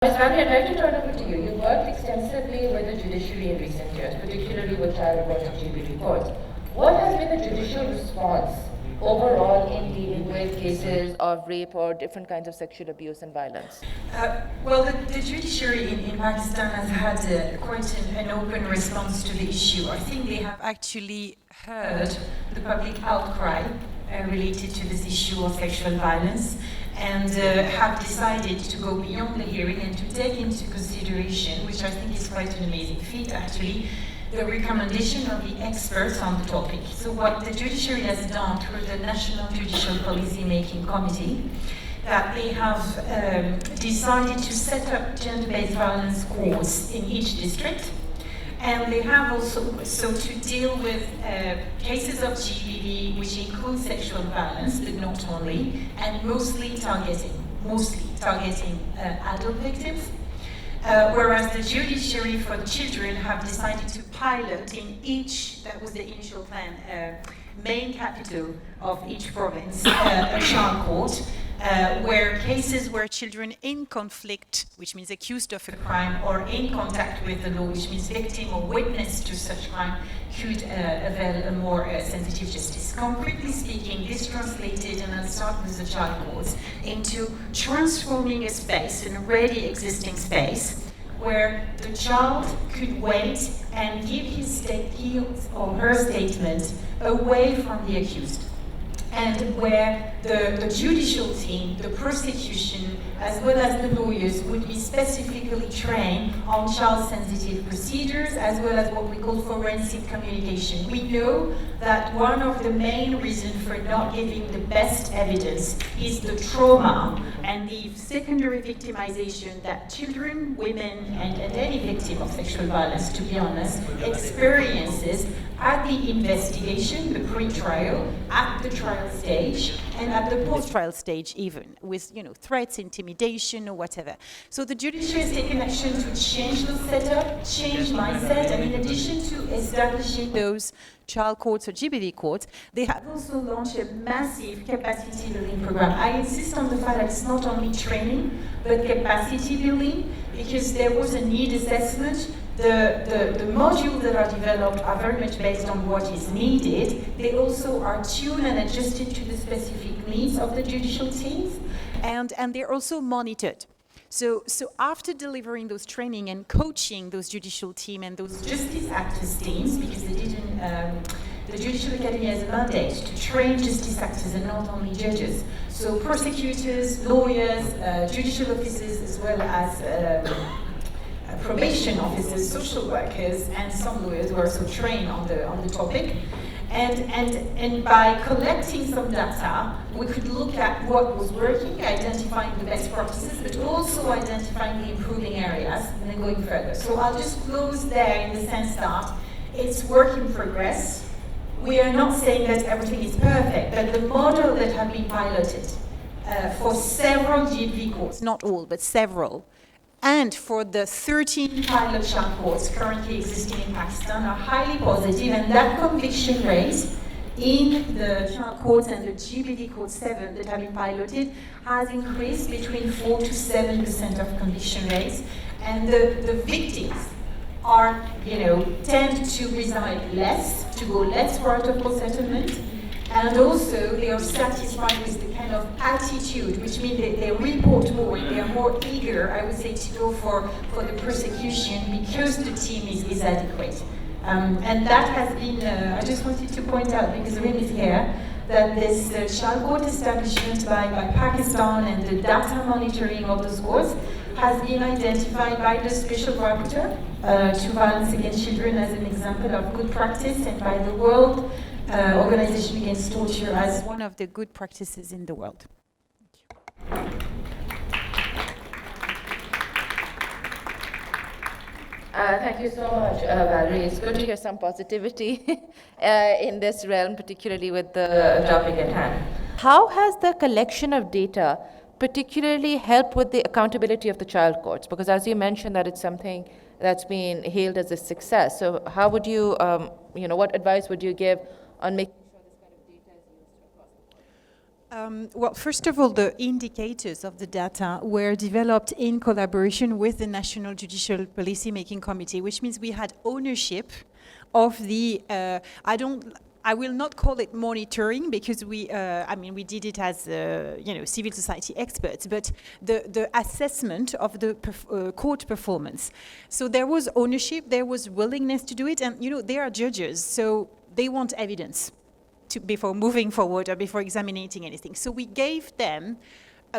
Ms. Valerie, I'd like to turn over to you. You've worked extensively with the judiciary in recent years, particularly with child courts and GBV courts. What has been the judicial response overall in dealing with cases of rape or different kinds of sexual abuse and violence? Well, the judiciary in Pakistan has had quite an open response to the issue. I think they have actually heard the public outcry related to this issue of sexual violence, and have decided to go beyond the hearing and to take into consideration, which I think is quite an amazing feat actually, the recommendation of the experts on the topic. So what the judiciary has done through the National Judicial Policy Making Committee, that they have decided to set up gender-based violence courts in each district. And they have also, so to deal with cases of GBV, which include sexual violence, but not only, and mostly targeting adult victims. Whereas the judiciary for children have decided to pilot in each, that was the initial plan, main capital of each province, a child court, where cases where children in conflict, which means accused of a crime, or in contact with the law, which means victim or witness to such crime, could avail a more sensitive justice. Concretely speaking, this translated, and I'll start with the child courts, into transforming a space, an already existing space, where the child could wait and give his or her statement away from the accused, and where the judicial team, the prosecution, as well as the lawyers would be specifically trained on child-sensitive procedures, as well as what we call forensic communication. We know that one of the main reasons for not giving the best evidence is the trauma and the secondary victimization that children, women, and any victim of sexual violence, to be honest, experiences at the investigation, the pre-trial, at the trial stage, and at the post-trial stage even, with threats, intimidation, or whatever. So the judiciary has taken action to change the setup, change mindset, and in addition to establishing those child courts or GBV courts, they have also launched a massive capacity building program. I insist on the fact that it's not only training, but capacity building, because there was a need assessment. The modules that are developed are very much based on what is needed. They also are tuned and adjusted to the specific needs of the judicial teams, and they're also monitored. So after delivering those training and coaching those judicial team and those justice actors teams, because they didn't, the Judicial Academy has a mandate to train justice actors and not only judges. So prosecutors, lawyers, judicial officers, as well as probation officers, social workers, and some lawyers who are also trained on the topic. And by collecting some data, we could look at what was working, identifying the best practices, but also identifying the improving areas, and then going further. So I'll just close there in the sense that it's work in progress. We are not saying that everything is perfect, but the model that have been piloted for several GBV courts, not all, but several, and for the 13 pilot child courts currently existing in Pakistan are highly positive, and that conviction rate in the child courts and the GBV court 7 that have been piloted has increased between 4 to 7% of conviction rates, and the victims are, tend to reside less, to go less for out-of-court settlement, and also they are satisfied with the kind of attitude, which means they report more, they are more eager, I would say, to go for the prosecution because the team is adequate. And that has been, I just wanted to point out, because Rim is here, that this child court establishment by Pakistan and the data monitoring of those courts has been identified by the Special Rapporteur to Violence Against Children as an example of good practice, and by the World Organization Against Torture as one of the good practices in the world. Thank you so much, Valerie. It's good to hear some positivity in this realm, particularly with the topic at hand. How has the collection of data particularly helped with the accountability of the child courts? Because as you mentioned, that it's something that's been hailed as a success. So how would you, what advice would you give on making sure this kind of data is used across the board? Well, first of all, the indicators of the data were developed in collaboration with the National Judicial Policymaking Committee, which means we had ownership of the, I will not call it monitoring because we did it as, civil society experts, but the assessment of the court performance. So there was ownership, there was willingness to do it, and, they are judges, so they want evidence before moving forward or before examining anything. So we gave them,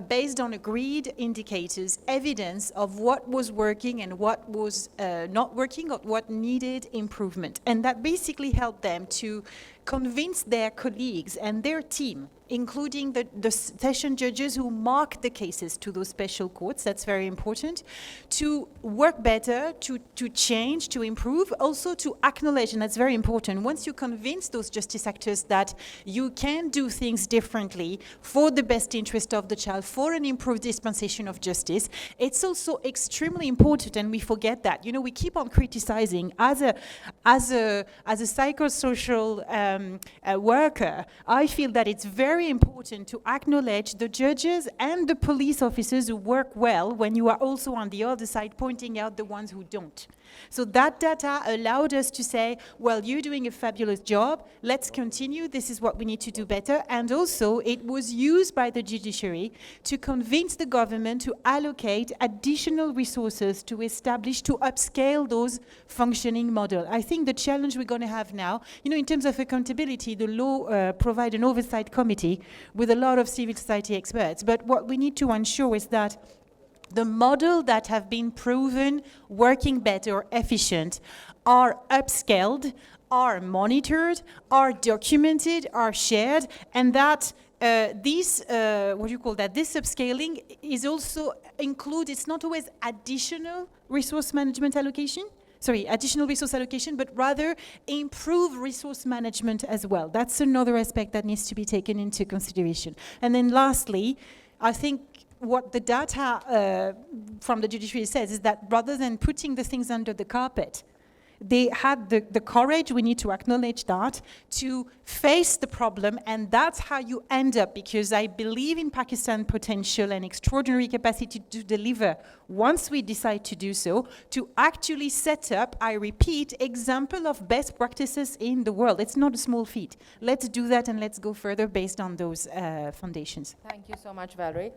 based on agreed indicators, evidence of what was working and what was not working or what needed improvement. And that basically helped them to convince their colleagues and their team, including the session judges who mark the cases to those special courts, that's very important, to work better, to change, to improve, also to acknowledge, and that's very important, once you convince those justice actors that you can do things differently for the best interest of the child, for an improved dispensation of justice, it's also extremely important, and we forget that. We keep on criticizing. As a psychosocial worker, I feel that it's very important to acknowledge the judges and the police officers who work well when you are also on the other side pointing out the ones who don't. So that data allowed us to say, well, you're doing a fabulous job, let's continue, this is what we need to do better. And also it was used by the judiciary to convince the government to allocate additional resources to establish, to upscale those functioning models. I think the challenge we're going to have now, in terms of accountability, the law provide an oversight committee with a lot of civil society experts. But what we need to ensure is that the model that have been proven working better or efficient are upscaled, are monitored, are documented, are shared, and that this upscaling is also it's not always additional resource allocation, but rather improve resource management as well. That's another aspect that needs to be taken into consideration. And then lastly, I think what the data from the judiciary says is that rather than putting the things under the carpet, they had the courage, we need to acknowledge that, to face the problem, and that's how you end up, because I believe in Pakistan's potential and extraordinary capacity to deliver, once we decide to do so, to actually set up, I repeat, example of best practices in the world. It's not a small feat. Let's do that and let's go further based on those foundations. Thank you so much, Valerie.